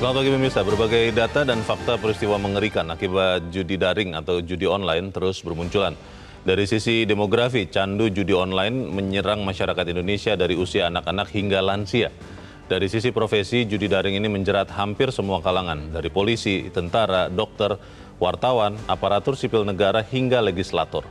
Selamat pagi pemirsa, berbagai data dan fakta peristiwa mengerikan akibat judi daring atau judi online terus bermunculan. Dari sisi demografi, candu judi online menyerang masyarakat Indonesia dari usia anak-anak hingga lansia. Dari sisi profesi, judi daring ini menjerat hampir semua kalangan, dari polisi, tentara, dokter, wartawan, aparatur sipil negara hingga legislator.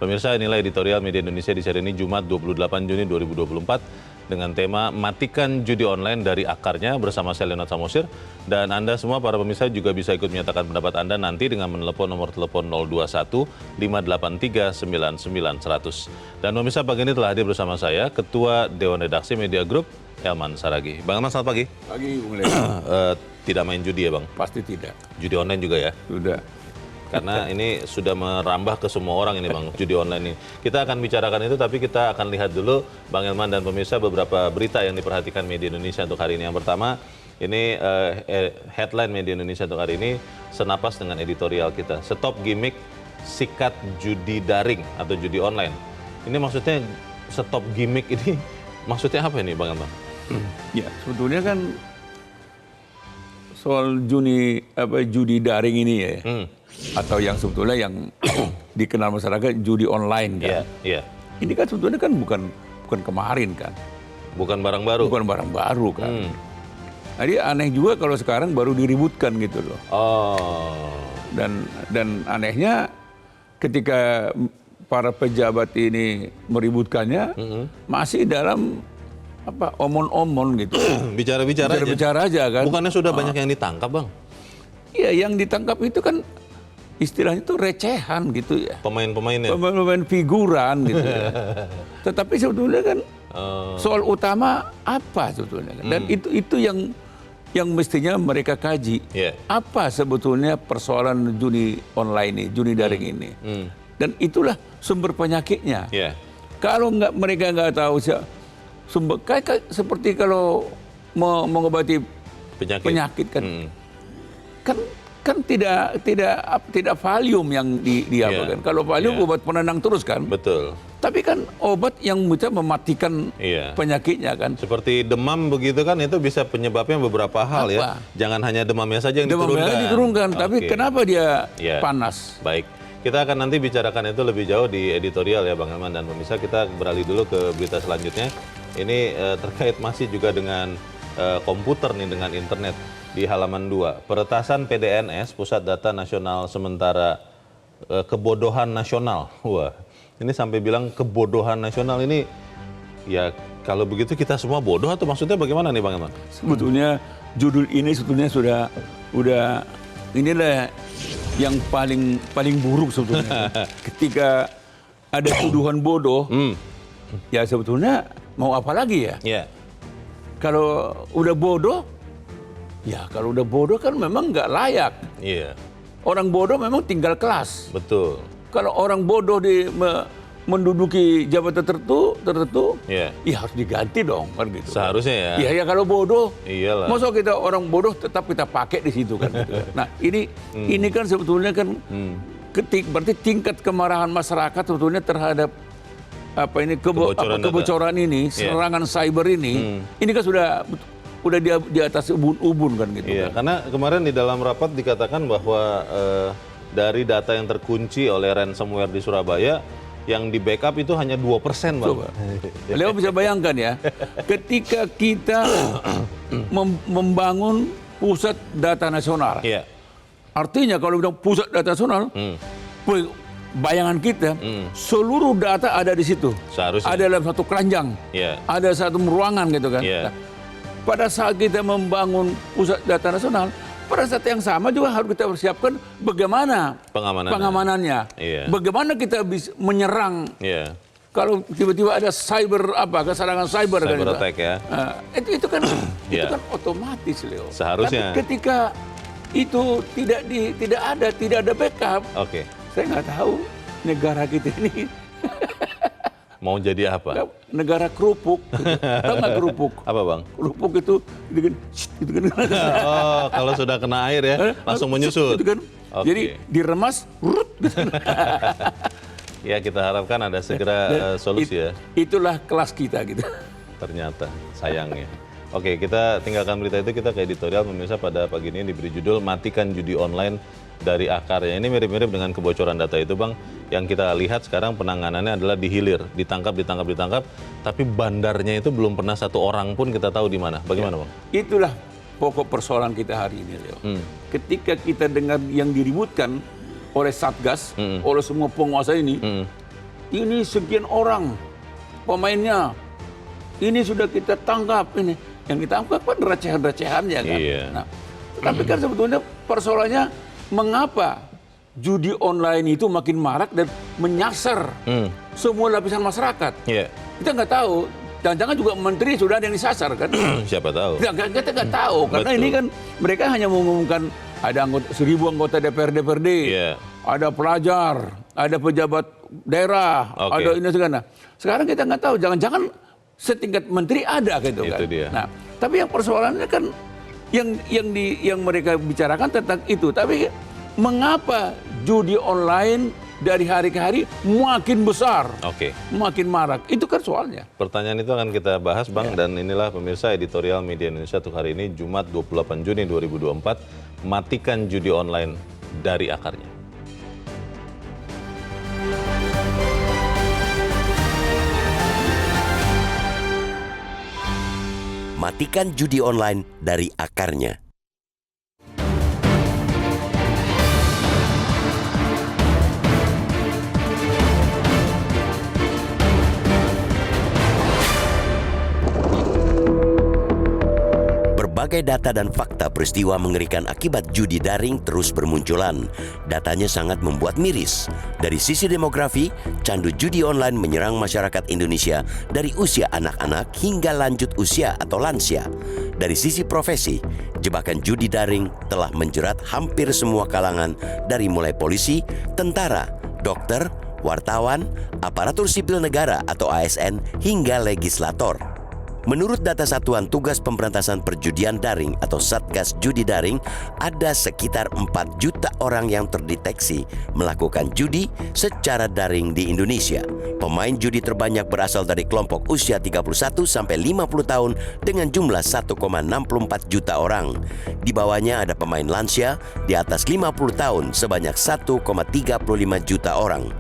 Pemirsa, inilah editorial Media Indonesia di seri ini Jumat 28 Juni 2024 dengan tema Matikan Judi Online dari Akarnya bersama saya Leonard Samosir. Dan Anda semua para pemirsa juga bisa ikut menyatakan pendapat Anda nanti dengan menelepon nomor telepon 021 583 99 100. Dan pemirsa, pagi ini telah hadir bersama saya Ketua Dewan Redaksi Media Group Elman Saragih. Bang Elman, selamat pagi. Pagi, Bung Leonard. Tidak main judi ya Bang? Pasti tidak. Judi online juga ya? Sudah. Karena ini sudah merambah ke semua orang ini Bang, judi online ini. Kita akan bicarakan itu, tapi kita akan lihat dulu Bang Elman dan pemirsa beberapa berita yang diperhatikan Media Indonesia untuk hari ini. Yang pertama, ini headline Media Indonesia untuk hari ini, senapas dengan editorial kita. Stop gimmick, sikat judi daring atau judi online. Ini maksudnya stop gimmick ini, maksudnya apa ini Bang Elman? Ya, sebetulnya kan soal judi daring ini ya. Atau yang sebetulnya yang dikenal masyarakat judi online kan. Iya. Ini kan sebetulnya kan bukan kemarin kan. Bukan barang baru. Bukan barang baru kan. Jadi aneh juga kalau sekarang baru diributkan gitu loh. Oh. Dan anehnya ketika para pejabat ini meributkannya masih dalam omon-omon gitu. Bicara aja kan. Bukannya sudah banyak yang ditangkap Bang? Iya, yang ditangkap itu kan istilahnya itu recehan gitu ya. Pemain-pemainnya? Pemain figuran gitu ya. Tetapi sebetulnya kan soal utama apa sebetulnya kan? Dan itu yang mestinya mereka kaji. Apa sebetulnya persoalan judi online ini, judi daring ini. Dan itulah sumber penyakitnya. Kalau mereka nggak tahu sumber, kayak seperti kalau mengobati penyakit kan kan tidak valium yang diapakan. Kalau valium obat penenang terus kan. Betul. Tapi kan obat yang bisa mematikan penyakitnya kan. Seperti demam begitu kan, itu bisa penyebabnya beberapa hal ya. Jangan hanya demamnya saja yang diturunkan. Tapi kenapa dia panas? Baik. Kita akan nanti bicarakan itu lebih jauh di editorial ya Bang Elman dan pemirsa. Kita beralih dulu ke berita selanjutnya. Ini terkait masih juga dengan komputer nih, dengan internet. Di halaman 2, peretasan PDNS, Pusat Data Nasional Sementara Kebodohan Nasional. Wah, ini sampai bilang kebodohan nasional ini, ya kalau begitu kita semua bodoh atau maksudnya bagaimana nih Bang Elman? Sebetulnya judul ini sebetulnya udah inilah yang paling buruk sebetulnya. Ketika ada tuduhan bodoh, ya sebetulnya mau apa lagi ya? Kalau udah bodoh, ya kalau udah bodoh kan memang nggak layak. Orang bodoh memang tinggal kelas. Betul. Kalau orang bodoh menduduki jabatan tertentu, ya harus diganti dong kan gitu. Seharusnya ya. Iya ya, kalau bodoh. Iyalah. Masa kita orang bodoh tetap kita pakai di situ kan gitu. Nah, ini kan sebetulnya kan berarti tingkat kemarahan masyarakat sebetulnya terhadap kebocoran ini, serangan cyber ini kan sudah di atas ubun-ubun kan gitu. Iya, karena kemarin di dalam rapat dikatakan bahwa dari data yang terkunci oleh ransomware di Surabaya, yang di backup itu hanya 2% Bang. Beliau bisa bayangkan ya, ketika kita membangun pusat data nasional. Artinya kalau bilang pusat data nasional, bayangan kita, seluruh data ada di situ. Seharusnya. Ada dalam satu keranjang, ada satu ruangan gitu kan. Nah, pada saat kita membangun pusat data nasional, pada saat yang sama juga harus kita persiapkan bagaimana pengamanannya. Bagaimana kita bisa menyerang. Kalau tiba-tiba ada keserangan cyber kan attack ya. Itu kan otomatis Leo. Seharusnya. Tapi ketika itu tidak ada backup. Saya nggak tahu negara kita ini mau jadi apa? Negara kerupuk. Tahu nggak kerupuk? Apa Bang? Kerupuk itu gitu kan. Oh, kalau sudah kena air ya, langsung menyusut. Gitu kan. Jadi diremas. Ya, kita harapkan ada segera solusi ya. Itulah kelas kita gitu. Ternyata sayangnya. Oke, kita tinggalkan berita itu, kita ke editorial. Pemirsa, pada pagi ini diberi judul Matikan Judi Online dari Akarnya. Ini mirip-mirip dengan kebocoran data itu, Bang. Yang kita lihat sekarang penanganannya adalah di hilir, ditangkap, tapi bandarnya itu belum pernah satu orang pun kita tahu di mana. Bagaimana, Bang? Itulah pokok persoalan kita hari ini, Leo. Ketika kita dengar yang diributkan oleh Satgas, oleh semua penguasa ini sekian orang pemainnya, ini sudah kita tangkap, ini. Yang kita tangkap kan recehan-recehannya kan. Iya. Nah, tapi kan sebetulnya persoalannya mengapa judi online itu makin marak dan menyasar semua lapisan masyarakat. Iya. Kita nggak tahu, jangan-jangan juga menteri sudah ada yang disasar kan. Siapa tahu. Kita nggak tahu, karena Betul. ini kan mereka hanya mengumumkan ada 1.000 anggota DPRD, Iya. ada pelajar, ada pejabat daerah, Oke. ada ini segala. Sekarang kita nggak tahu, jangan-jangan setingkat menteri ada gitu kan. Itu dia. Nah, tapi yang persoalannya kan yang mereka bicarakan tentang itu. Tapi mengapa judi online dari hari ke hari makin besar, Oke. makin marak? Itu kan soalnya. Pertanyaan itu akan kita bahas, Bang, dan inilah pemirsa editorial Media Indonesia untuk hari ini, Jumat 28 Juni 2024, Matikan Judi Online dari Akarnya. Matikan judi online dari akarnya. Berbagai data dan fakta peristiwa mengerikan akibat judi daring terus bermunculan. Datanya sangat membuat miris. Dari sisi demografi, candu judi online menyerang masyarakat Indonesia dari usia anak-anak hingga lanjut usia atau lansia. Dari sisi profesi, jebakan judi daring telah menjerat hampir semua kalangan dari mulai polisi, tentara, dokter, wartawan, aparatur sipil negara atau ASN hingga legislator. Menurut data Satuan Tugas Pemberantasan Perjudian Daring atau Satgas Judi Daring, ada sekitar 4 juta orang yang terdeteksi melakukan judi secara daring di Indonesia. Pemain judi terbanyak berasal dari kelompok usia 31 sampai 50 tahun dengan jumlah 1,64 juta orang. Di bawahnya ada pemain lansia di atas 50 tahun sebanyak 1,35 juta orang.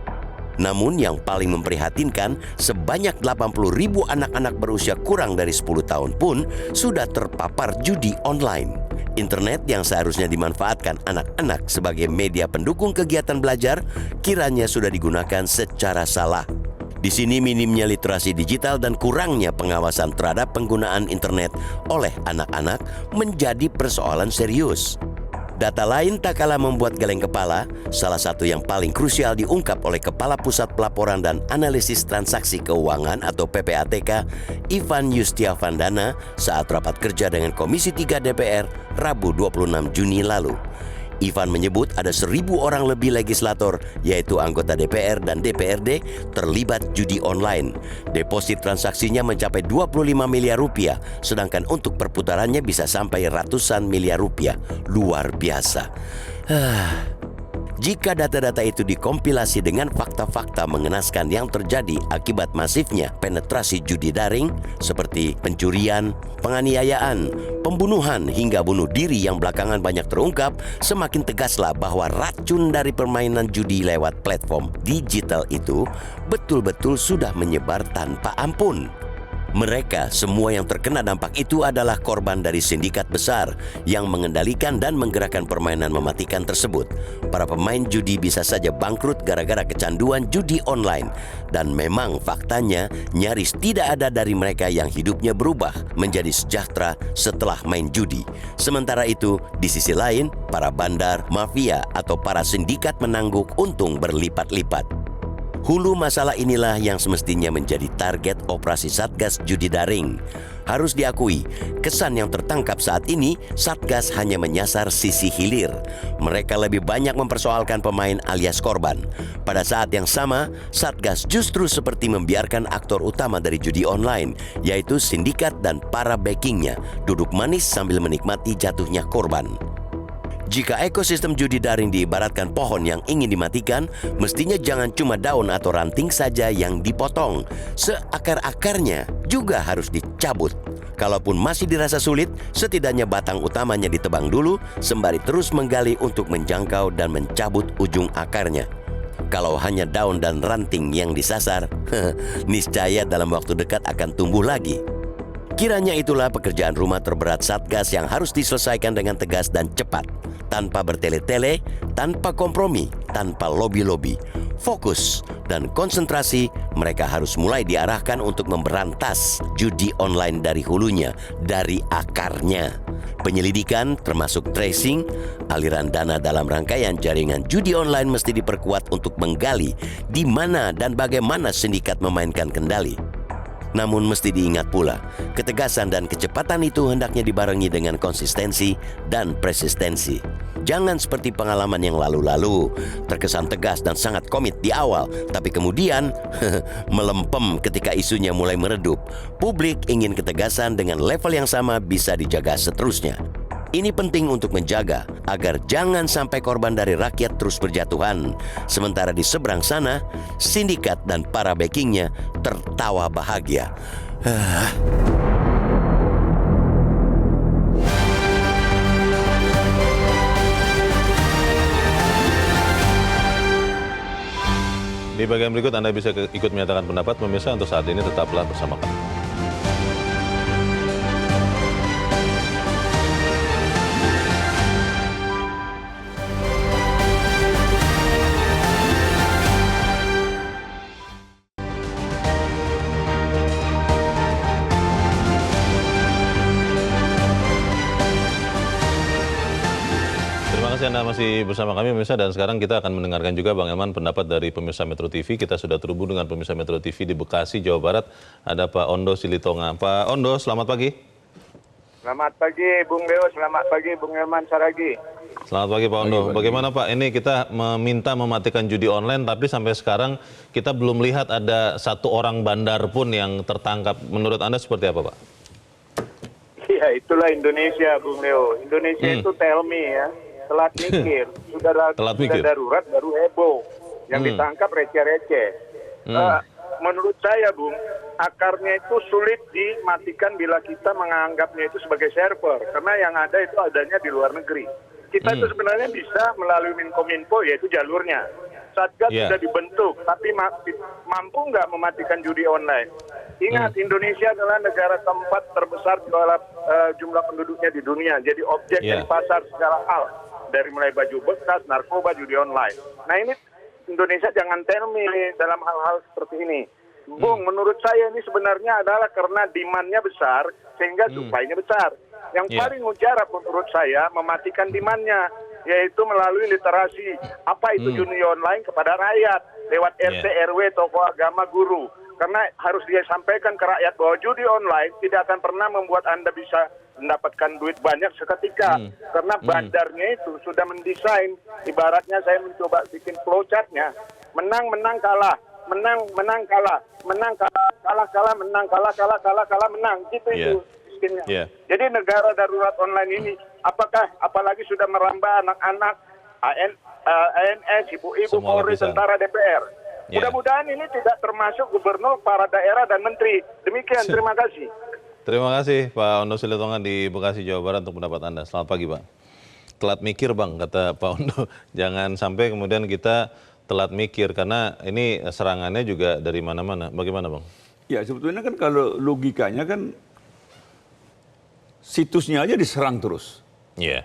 Namun yang paling memprihatinkan, sebanyak 80 ribu anak-anak berusia kurang dari 10 tahun pun sudah terpapar judi online. Internet yang seharusnya dimanfaatkan anak-anak sebagai media pendukung kegiatan belajar, kiranya sudah digunakan secara salah. Di sini minimnya literasi digital dan kurangnya pengawasan terhadap penggunaan internet oleh anak-anak menjadi persoalan serius. Data lain tak kalah membuat geleng kepala, salah satu yang paling krusial diungkap oleh Kepala Pusat Pelaporan dan Analisis Transaksi Keuangan atau PPATK, Ivan Yustiavandana saat rapat kerja dengan Komisi 3 DPR, Rabu 26 Juni lalu. Ivan menyebut ada 1.000 orang lebih legislator, yaitu anggota DPR dan DPRD, terlibat judi online. Deposit transaksinya mencapai 25 miliar rupiah, sedangkan untuk perputarannya bisa sampai ratusan miliar rupiah. Luar biasa. Jika data-data itu dikompilasi dengan fakta-fakta mengenaskan yang terjadi akibat masifnya penetrasi judi daring seperti pencurian, penganiayaan, pembunuhan hingga bunuh diri yang belakangan banyak terungkap, semakin tegaslah bahwa racun dari permainan judi lewat platform digital itu betul-betul sudah menyebar tanpa ampun. Mereka semua yang terkena dampak itu adalah korban dari sindikat besar yang mengendalikan dan menggerakkan permainan mematikan tersebut. Para pemain judi bisa saja bangkrut gara-gara kecanduan judi online. Dan memang faktanya nyaris tidak ada dari mereka yang hidupnya berubah menjadi sejahtera setelah main judi. Sementara itu, di sisi lain, para bandar, mafia, atau para sindikat menangguk untung berlipat-lipat. Hulu masalah inilah yang semestinya menjadi target operasi Satgas Judi Daring. Harus diakui, kesan yang tertangkap saat ini, Satgas hanya menyasar sisi hilir. Mereka lebih banyak mempersoalkan pemain alias korban. Pada saat yang sama, Satgas justru seperti membiarkan aktor utama dari judi online, yaitu sindikat dan para backingnya, duduk manis sambil menikmati jatuhnya korban. Jika ekosistem judi daring diibaratkan pohon yang ingin dimatikan, mestinya jangan cuma daun atau ranting saja yang dipotong. Seakar-akarnya juga harus dicabut. Kalaupun masih dirasa sulit, setidaknya batang utamanya ditebang dulu sembari terus menggali untuk menjangkau dan mencabut ujung akarnya. Kalau hanya daun dan ranting yang disasar, niscaya dalam waktu dekat akan tumbuh lagi. Kiranya itulah pekerjaan rumah terberat Satgas yang harus diselesaikan dengan tegas dan cepat, tanpa bertele-tele, tanpa kompromi, tanpa lobi-lobi. Fokus dan konsentrasi mereka harus mulai diarahkan untuk memberantas judi online dari hulunya, dari akarnya. Penyelidikan termasuk tracing, aliran dana dalam rangkaian jaringan judi online mesti diperkuat untuk menggali di mana dan bagaimana sindikat memainkan kendali. Namun mesti diingat pula, ketegasan dan kecepatan itu hendaknya dibarengi dengan konsistensi dan persistensi. Jangan seperti pengalaman yang lalu-lalu, terkesan tegas dan sangat komit di awal, tapi kemudian melempem ketika isunya mulai meredup. Publik ingin ketegasan dengan level yang sama bisa dijaga seterusnya. Ini penting untuk menjaga agar jangan sampai korban dari rakyat terus berjatuhan. Sementara di seberang sana, sindikat dan para backingnya tertawa bahagia. Di bagian berikut Anda bisa ikut menyatakan pendapat. Pemirsa, untuk saat ini tetaplah bersama kami. Anda masih bersama kami pemirsa, dan sekarang kita akan mendengarkan juga Bang Elman pendapat dari pemirsa Metro TV. Kita sudah terhubung dengan pemirsa Metro TV di Bekasi, Jawa Barat. Ada Pak Ondo Silitonga. Pak Ondo, selamat pagi. Selamat pagi Bung Leo, selamat pagi Bung Elman Saragi. Selamat pagi Pak Ondo. Bagaimana Pak, ini kita meminta mematikan judi online, tapi sampai sekarang kita belum lihat ada satu orang bandar pun yang tertangkap. Menurut Anda seperti apa Pak? Ya itulah Indonesia Bung Leo. Indonesia itu tell me ya. Telat mikir, sudah darurat baru heboh, yang ditangkap receh-receh. Menurut saya, Bung, akarnya itu sulit dimatikan bila kita menganggapnya itu sebagai server, karena yang ada itu adanya di luar negeri. Kita itu sebenarnya bisa melalui Menkominfo, yaitu jalurnya. Satgas sudah dibentuk, tapi mampu nggak mematikan judi online? Ingat, Indonesia adalah negara keempat terbesar dalam jumlah penduduknya di dunia, jadi objek dari pasar segala hal. Dari mulai baju bekas, narkoba, judi online. Nah ini Indonesia jangan tell me dalam hal-hal seperti ini. Bung, menurut saya ini sebenarnya adalah karena demand-nya besar, sehingga supply-nya besar. Yang paling mujarab menurut saya mematikan demand-nya, yaitu melalui literasi. Apa itu judi online kepada rakyat, lewat RT, RW, tokoh agama, guru. Karena harus dia sampaikan ke rakyat bahwa judi online tidak akan pernah membuat Anda bisa mendapatkan duit banyak seketika. Karena bandarnya itu sudah mendesain, ibaratnya saya mencoba bikin flowchart-nya. Menang, menang, kalah. Menang, menang, kalah. Menang, kalah, kalah, kalah, menang, kalah, kalah, kalah, kalah, menang. Gitu itu sistemnya. Jadi negara darurat online ini, apalagi sudah merambah anak-anak, ANS, ibu-ibu, Polri, tentara, DPR. Mudah-mudahan ini tidak termasuk gubernur, para daerah, dan menteri. Demikian, terima kasih. Terima kasih Pak Ondo Silitonga di Bekasi, Jawa Barat untuk pendapat Anda. Selamat pagi Pak. Telat mikir Bang, kata Pak Ondo. Jangan sampai kemudian kita telat mikir, karena ini serangannya juga dari mana-mana. Bagaimana Bang? Ya sebetulnya kan kalau logikanya kan situsnya aja diserang terus. Iya.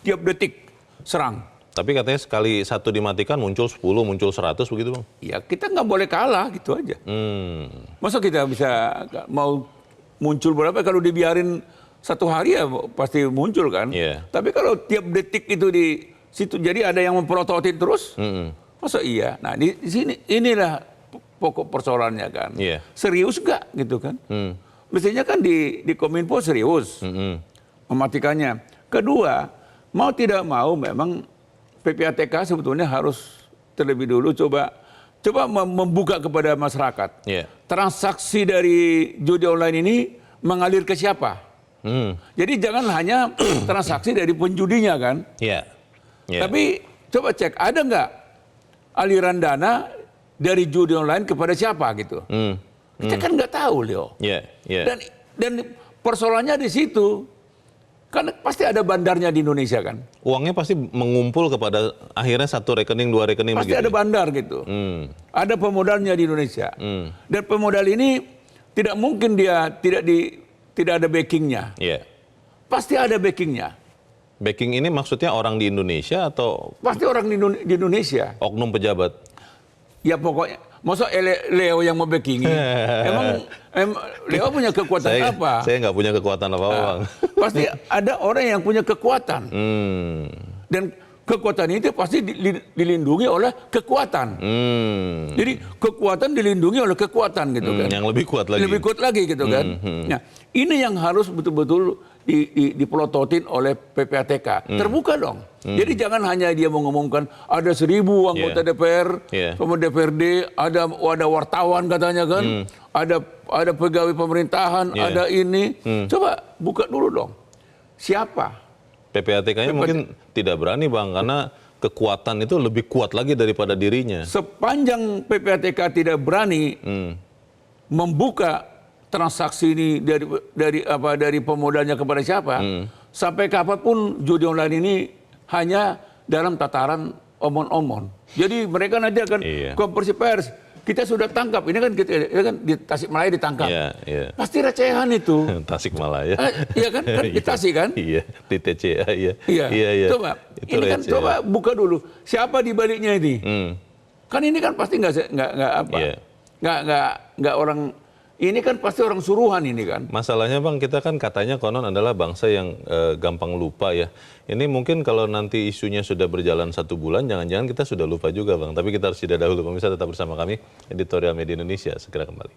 Tiap detik serang. Tapi katanya sekali satu dimatikan muncul 10, muncul 100 begitu Bang? Ya kita nggak boleh kalah gitu aja. Masa kita bisa mau muncul berapa, kalau dibiarin satu hari ya pasti muncul kan. Tapi kalau tiap detik itu di situ, jadi ada yang memprototin terus. Masa iya? Nah di sini inilah pokok persoalannya kan. Serius nggak gitu kan? Mestinya kan di Kominfo serius mematikannya. Kedua, mau tidak mau memang PPATK sebetulnya harus terlebih dulu coba membuka kepada masyarakat. Transaksi dari judi online ini mengalir ke siapa? Jadi jangan hanya transaksi dari penjudinya kan? Tapi coba cek, ada nggak aliran dana dari judi online kepada siapa gitu? Kita kan nggak tahu, Leo. Dan Dan persoalannya di situ. Kan pasti ada bandarnya di Indonesia kan. Uangnya pasti mengumpul kepada akhirnya satu rekening, dua rekening pasti begitu. ada bandar gitu. Ada pemodalnya di Indonesia. Dan pemodal ini tidak mungkin dia tidak ada backingnya. Iya. Pasti ada backingnya. Backing ini maksudnya orang di Indonesia atau Pasti orang di Indonesia. oknum pejabat? Ya pokoknya, masa Leo yang mau backingi? Emang Leo punya kekuatan apa? Saya nggak punya kekuatan apa-apa, Bang. Pasti ada orang yang punya kekuatan. Dan kekuatan itu pasti dilindungi oleh kekuatan. Jadi kekuatan dilindungi oleh kekuatan gitu kan. Yang lebih kuat lagi. Lebih kuat lagi gitu kan. Nah, ini yang harus betul-betul dipelototin oleh PPATK. Terbuka dong. Jadi jangan hanya dia mengumumkan ada 1.000 anggota DPR, kemudian DPRD, ada wartawan katanya kan, ada pegawai pemerintahan, ada ini. Coba buka dulu dong. Siapa? PPATK-nya mungkin tidak berani, Bang, karena kekuatan itu lebih kuat lagi daripada dirinya. Sepanjang PPATK tidak berani membuka transaksi ini dari pemodalnya kepada siapa, sampai kapanpun judi online ini hanya dalam tataran omon-omon. Jadi mereka nanti akan konversi pers. Kita sudah tangkap, ini kan di Tasikmalaya ditangkap. Pasti recehan itu. Tasikmalaya. Iya kan? Di Tasik kan? Iya, di TCA, iya. Coba, itu ini kan receh. coba buka dulu. Siapa di baliknya ini? Kan ini kan pasti nggak orang. Ini kan pasti orang suruhan ini kan. Masalahnya, Bang, kita kan katanya konon adalah bangsa yang gampang lupa ya. Ini mungkin kalau nanti isunya sudah berjalan 1 bulan, jangan-jangan kita sudah lupa juga, Bang. Tapi kita harus jeda dahulu. Pemirsa tetap bersama kami, Editorial Media Indonesia. Segera kembali.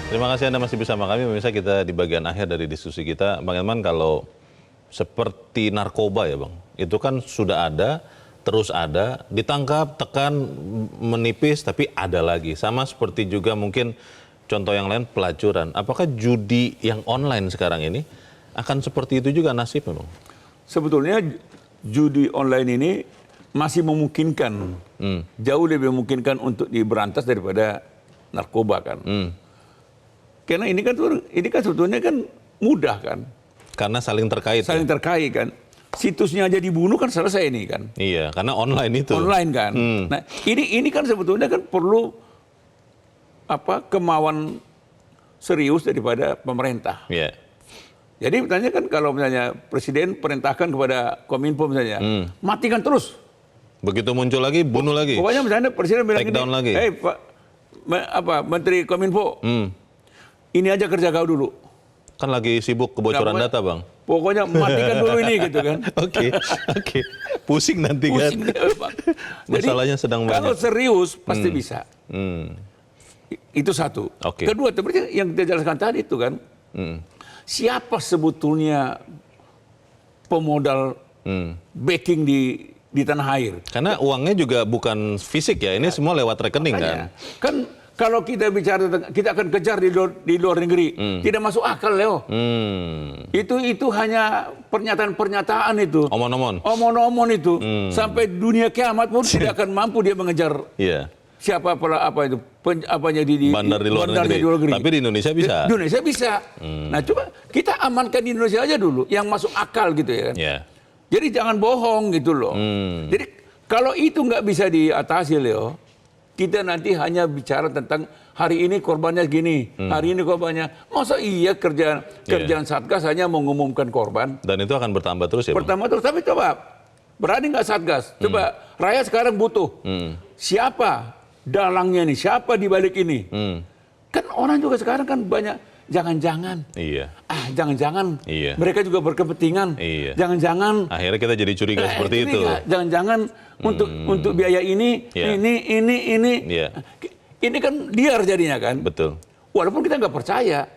Terima kasih Anda masih bersama kami. Pemirsa, kita di bagian akhir dari diskusi kita. Bang Elman, kalau seperti narkoba ya, Bang, itu kan sudah ada, terus ada, ditangkap, tekan, menipis, tapi ada lagi. Sama seperti juga mungkin contoh yang lain, pelacuran. Apakah judi yang online sekarang ini akan seperti itu juga nasibnya, Bang? Sebetulnya judi online ini masih memungkinkan, jauh lebih memungkinkan untuk diberantas daripada narkoba kan. Karena ini kan sebetulnya kan mudah kan. Karena saling terkait. Saling terkait kan. Situsnya aja dibunuh kan selesai ini kan. Iya, karena online itu. Online kan. Nah, ini kan sebetulnya kan perlu kemauan serius daripada pemerintah. Iya. Jadi misalnya kan kalau misalnya presiden perintahkan kepada Kominfo misalnya, matikan terus. Begitu muncul lagi, bunuh lagi. Pokoknya misalnya presiden bilang take down lagi. Pak Menteri Kominfo, ini aja kerja kau dulu. Kan lagi sibuk kebocoran data, Bang. Pokoknya matikan dulu ini gitu kan. Oke. Pusing nanti kan. Masalahnya sedang banyak. Kalau serius pasti bisa. Itu satu. Kedua, seperti yang kita jelaskan tadi itu kan. Siapa sebetulnya pemodal backing di tanah air? Karena uangnya juga bukan fisik ya, ini semua lewat rekening kan. Kan kalau kita bicara, kita akan kejar di luar negeri, tidak masuk akal, Leo. Itu hanya pernyataan-pernyataan itu. Omon-omon itu. Sampai dunia kiamat pun tidak akan mampu dia mengejar. Siapa apanya di bandar di luar negeri. Tapi di Indonesia bisa. Di Indonesia bisa. Nah, coba kita amankan di Indonesia aja dulu, yang masuk akal gitu ya kan. Jadi jangan bohong gitu loh. Jadi kalau itu nggak bisa diatasi, Leo, kita nanti hanya bicara tentang hari ini korbannya gini, hari ini korbannya. Masa iya kerjaan Satgas hanya mengumumkan korban? Dan itu akan bertambah terus ya, Bang? Bertambah terus, tapi coba, berani nggak Satgas? Coba, rakyat sekarang butuh. Siapa dalangnya nih? Siapa di balik ini? Kan orang juga sekarang kan banyak, jangan-jangan. Jangan-jangan. Mereka juga berkepentingan. Jangan-jangan. Akhirnya kita jadi curiga seperti itu. Jangan-jangan untuk biaya ini, ini. Ini kan liar jadinya kan. Betul. Walaupun kita nggak percaya,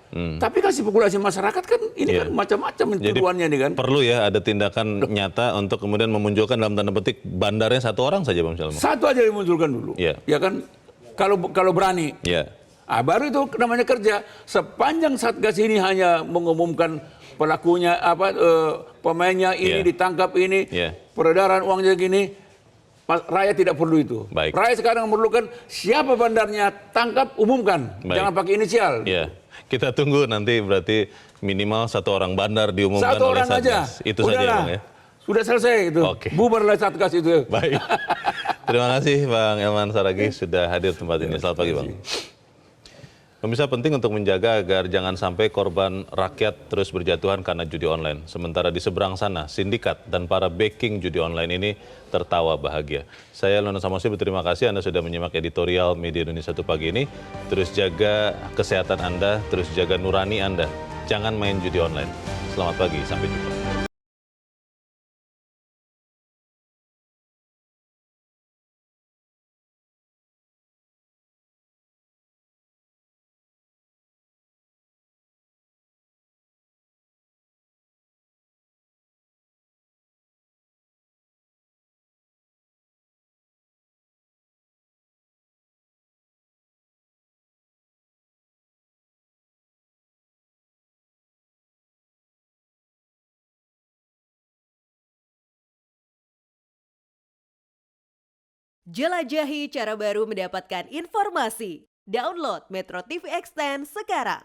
tapi kan spekulasi masyarakat kan ini kan macam-macam tuduhannya nih kan. Perlu ya ada tindakan nyata untuk kemudian memunculkan dalam tanda petik bandarnya satu orang saja, Bang Salman. Satu aja dimunculkan dulu. Ya kan, kalau berani. Baru itu namanya kerja. Sepanjang Satgas ini hanya mengumumkan pelakunya, pemainnya ini ditangkap ini, peredaran uangnya gini, rakyat tidak perlu itu. Baik. Rakyat sekarang memerlukan siapa bandarnya, tangkap, umumkan. Jangan pakai inisial. Ya. Kita tunggu nanti berarti minimal 1 orang bandar diumumkan Satu oleh orang aja. Satgas. Itu saja ya, Bang ya. Sudah selesai itu. Bubarlah Satgas itu. Baik. Terima kasih Bang Elman Saragih sudah hadir tempat ini. Selamat pagi Bang. Pemirsa, penting untuk menjaga agar jangan sampai korban rakyat terus berjatuhan karena judi online. Sementara di seberang sana, sindikat dan para backing judi online ini tertawa bahagia. Saya Lono Samosi berterima kasih Anda sudah menyimak editorial Media Indonesia 1 pagi ini. Terus jaga kesehatan Anda, terus jaga nurani Anda. Jangan main judi online. Selamat pagi, sampai jumpa. Jelajahi cara baru mendapatkan informasi. Download Metro TV Extend sekarang.